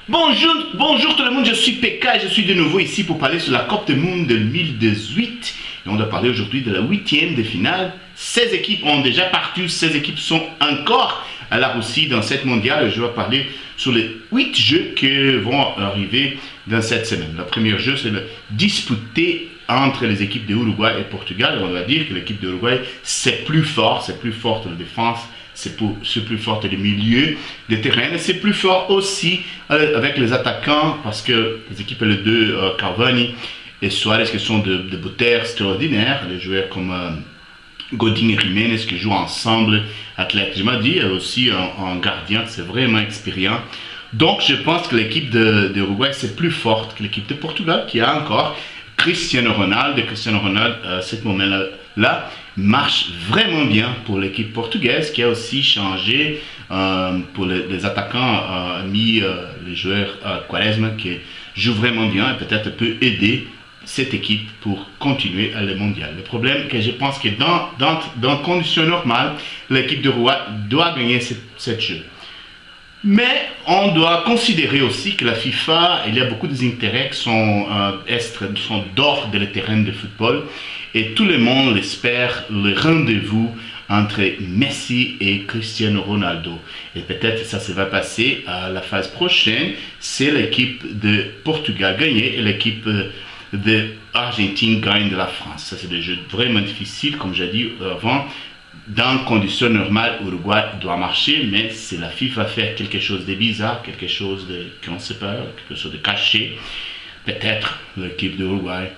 Bonjour tout le monde, je suis PK et je suis de nouveau ici pour parler sur la Coupe du Monde de 2018. Et on doit parler aujourd'hui de la huitième de finale. 16 équipes ont déjà parti, 16 équipes sont encore à la Russie dans cette mondiale. Je vais parler sur les 8 jeux qui vont arriver dans cette semaine. Le premier jeu, c'est le disputé entre les équipes d'Uruguay et Portugal. On va dire que l'équipe d'Uruguay, c'est plus forte la défense. C'est plus fort le milieu de terrain. C'est plus fort aussi avec les attaquants parce que les équipes, les deux, Cavani et Suarez, qui sont de bouteurs extraordinaires. Les joueurs comme Godin et Jiménez qui jouent ensemble athlétiquement dit. Aussi un gardien, c'est vraiment expérimenté. Donc je pense que l'équipe d'Uruguay, c'est plus forte que l'équipe de Portugal qui a encore Cristiano Ronaldo. Cristiano Ronaldo, à ce moment-là, marche vraiment bien pour l'équipe portugaise qui a aussi changé pour les attaquants, mis les joueurs Quaresma qui joue vraiment bien et peut-être peut aider cette équipe pour continuer à le mondial. Le problème que je pense que dans conditions normales, l'équipe de Roi doit gagner cette jeu. Mais on doit considérer aussi que la FIFA, il y a beaucoup d'intérêts qui sont d'or de le terrain de football et tout le monde espère le rendez-vous entre Messi et Cristiano Ronaldo. Et peut-être ça va passer à la phase prochaine, c'est l'équipe de Portugal gagner et l'équipe de Argentine gagne de la France. Ça c'est des jeux vraiment difficiles, comme j'ai dit avant. Dans conditions normales, Uruguay doit marcher, mais si la FIFA fait quelque chose de bizarre, quelque chose qu'on ne sait pas, quelque chose de caché, peut-être l'équipe d'Uruguay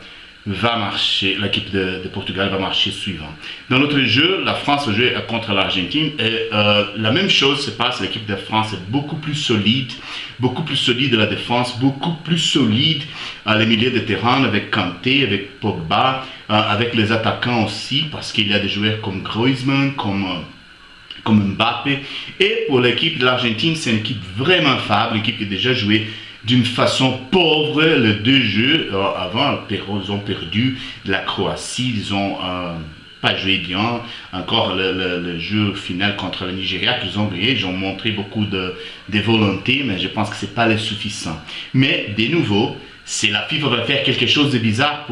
va marcher, l'équipe de Portugal va marcher suivant. Dans notre jeu, la France va jouer contre l'Argentine et la même chose se passe, l'équipe de France est beaucoup plus solide de la défense, beaucoup plus solide à les milieux de terrain avec Kanté, avec Pogba, avec les attaquants aussi, parce qu'il y a des joueurs comme Griezmann, comme Mbappé. Et pour l'équipe de l'Argentine, c'est une équipe vraiment faible, une équipe qui a déjà joué d'une façon pauvre les deux jeux. Avant, ils ont perdu de la Croatie, ils ont pas joué bien. Encore le jeu final contre le Nigeria qu'ils ont gagné, ils ont montré beaucoup de volonté, mais je pense que c'est pas le suffisant. Mais de nouveau, c'est la FIFA va faire quelque chose de bizarre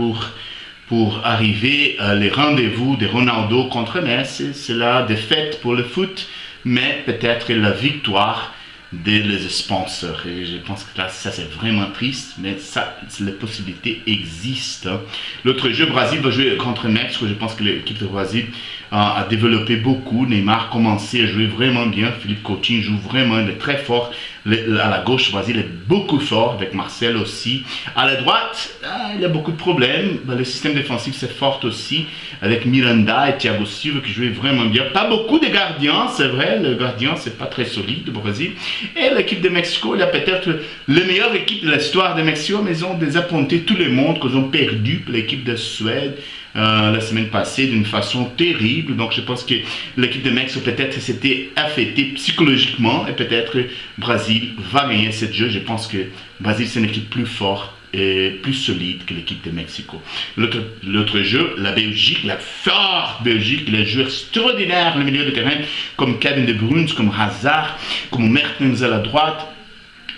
pour arriver à les rendez-vous de Ronaldo contre Messi. C'est la défaite pour le foot, mais peut-être la victoire des sponsors. Et je pense que là, ça c'est vraiment triste, mais ça, les possibilités existent. L'autre jeu, Brésil va jouer contre Mexique. Je pense que l'équipe de Brésil a développé beaucoup. Neymar a commencé à jouer vraiment bien. Philippe Coutinho joue vraiment, il est très fort. À la gauche, Brésil est beaucoup fort, avec Marcel aussi. À la droite, il y a beaucoup de problèmes. Le système défensif, c'est fort aussi, avec Miranda et Thiago Silva qui jouaient vraiment bien. Pas beaucoup de gardiens, c'est vrai. Le gardien, c'est pas très solide, le Brésil. Et l'équipe de Mexico, il y a peut-être la meilleure équipe de l'histoire de Mexico, mais ils ont désappointé tout le monde, qu'ils ont perdu l'équipe de Suède la semaine passée d'une façon terrible. Donc je pense que l'équipe de Mexico peut-être s'était affectée psychologiquement et peut-être Brésil va gagner ce jeu. Je pense que Brésil c'est une équipe plus forte et plus solide que l'équipe de Mexico. L'autre jeu, la Belgique, la forte Belgique, les joueurs extraordinaires, le milieu de terrain, comme Kevin De Bruyne, comme Hazard, comme Mertens à la droite,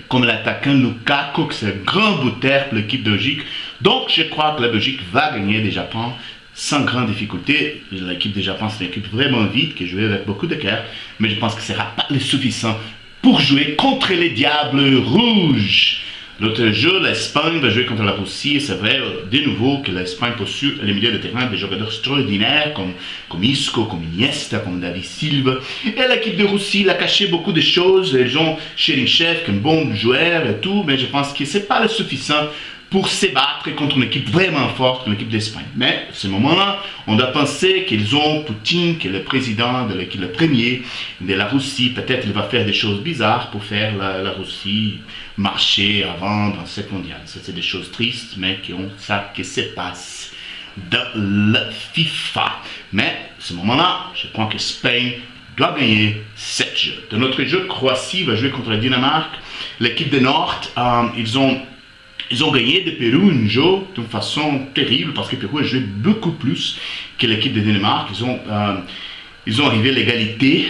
comme l'attaquant Lukaku, c'est un grand buteur pour l'équipe de Belgique. Donc je crois que la Belgique va gagner le Japon sans grande difficulté. L'équipe du Japon, c'est une équipe vraiment vite, qui joue avec beaucoup de cœur, mais je pense que ce ne sera pas le suffisant pour jouer contre les Diables Rouges. L'autre jeu, l'Espagne va jouer contre la Russie, et c'est vrai, de nouveau, que l'Espagne possède les milieux de terrain des joueurs extraordinaires, comme Isco, comme Iniesta, comme David Silva. Et l'équipe de Russie a caché beaucoup de choses, ils ont Cherichev, un bon joueur et tout, mais je pense que ce n'est pas le suffisant pour se battre contre une équipe vraiment forte, une équipe d'Espagne. Mais à ce moment-là, on doit penser qu'ils ont Poutine, qui est le président de l'équipe, le premier de la Russie. Peut-être qu'il va faire des choses bizarres pour faire la Russie marcher avant dans cette mondiale. Ça, c'est des choses tristes, mais qui ont ça qui se passe dans la FIFA. Mais à ce moment-là, je crois que l'Espagne doit gagner 7 jeux. Dans notre jeu, Croatie va jouer contre la Danemark. L'équipe de Nord, ils ont gagné de Pérou un jeu d'une façon terrible parce que Pérou a joué beaucoup plus que l'équipe de Danemark. Ils ont arrivé à l'égalité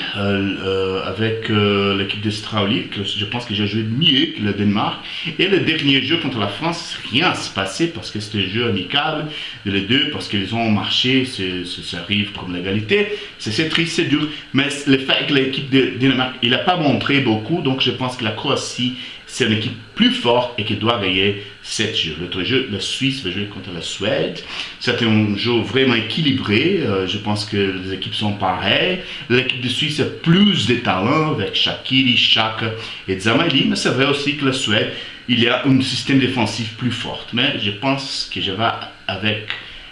avec l'équipe d'Australie. Je pense que j'ai joué mieux que le Danemark. Et le dernier jeu contre la France, rien ne s'est passé parce que c'était un jeu amical de les deux, parce qu'ils ont marché, ça arrive comme l'égalité. C'est triste, c'est dur. Mais le fait que l'équipe de Danemark, il n'a pas montré beaucoup, donc je pense que la Croatie, c'est une équipe plus forte et qui doit gagner 7 jeux. L'autre jeu, la Suisse va jouer contre la Suède. C'est un jeu vraiment équilibré. Je pense que les équipes sont pareilles. L'équipe de Suisse a plus de talent avec Shaqiri, Xhaka et Dzamali. Mais c'est vrai aussi que la Suède, il y a un système défensif plus fort. Mais je pense que je vais avec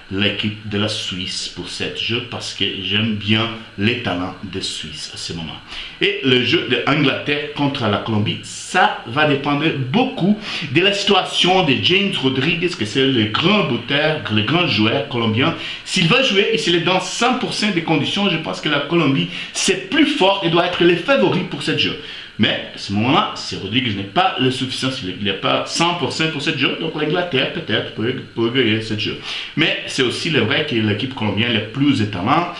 l'équipe de la Suisse pour cette jeu parce que j'aime bien les talents de Suisse à ce moment. Et le jeu de l'Angleterre contre la Colombie, ça va dépendre beaucoup de la situation de James Rodriguez, que c'est le grand buteur, le grand joueur colombien. S'il va jouer et s'il est dans 100% des conditions, je pense que la Colombie, c'est plus fort et doit être les favoris pour cette jeu. Mais à ce moment-là, si Rodriguez n'est pas le suffisant, il n'est pas 100% pour cette jeu, donc l'Angleterre peut-être peut gagner cette jeu. Mais c'est aussi le vrai que l'équipe colombienne a plus de talent.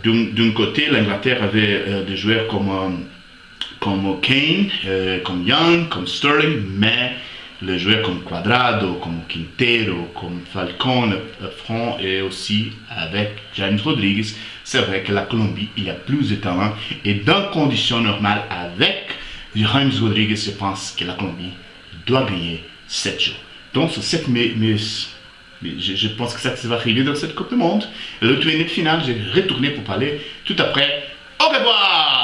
D'un côté, l'Angleterre avait des joueurs comme Kane, comme Young, comme Sterling, mais les joueurs comme Cuadrado, comme Quintero, comme Falcon, Front et aussi avec James Rodriguez, c'est vrai que la Colombie, il y a plus de talent. Et dans conditions normales, avec James Rodriguez, je pense que la Colombie doit gagner 7 jours. Donc, c'est 7 je pense que ça va arriver dans cette Coupe du Monde. Le tournée finale, je vais retourner pour parler tout après. Au revoir!